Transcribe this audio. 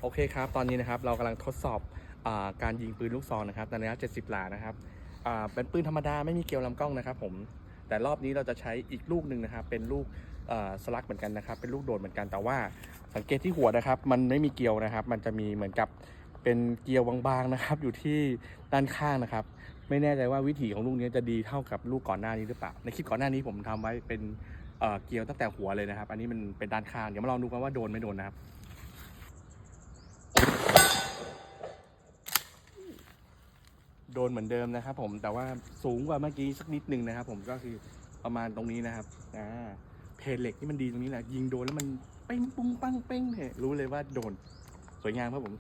โอเคครับตอนนี้นะครับเรากำลังทดสอบการยิงปืนลูกซองนะครับในระยะ70 หลานะครับเป็นปืนธรรมดาไม่มีเกลียวลำกล้องนะครับผมแต่รอบนี้เราจะใช้อีกลูกหนึ่งนะครับเป็นลูกสลักเหมือนกันนะครับเป็นลูกโดดเหมือนกันแต่ว่าสังเกตที่หัวนะครับมันไม่มีเกลียวนะครับมันจะมีเหมือนกับเป็นเกลียวบางๆนะครับอยู่ที่ด้านข้างนะครับไม่แน่ใจว่าวิถีของลูกนี้จะดีเท่ากับลูกก่อนหน้านี้หรือเปล่าในคลิปก่อนหน้านี้ผมทำไว้เป็นเกลียวตั้งแต่หัวเลยนะครับอันนี้มันเป็นด้านข้างเดี๋ยวมาลองดูกันว่าโดนไม่โดนนะครับโดนเหมือนเดิมนะครับผมแต่ว่าสูงกว่าเมื่อกี้สักนิดนึงนะครับผมก็คือประมาณตรงนี้นะครับเพลเหล็กนี่มันดีตรงนี้แหละยิงโดนแล้วมันเป้งปุ้งปังเป้งเนี่ยรู้เลยว่าโดนสวยงามครับผม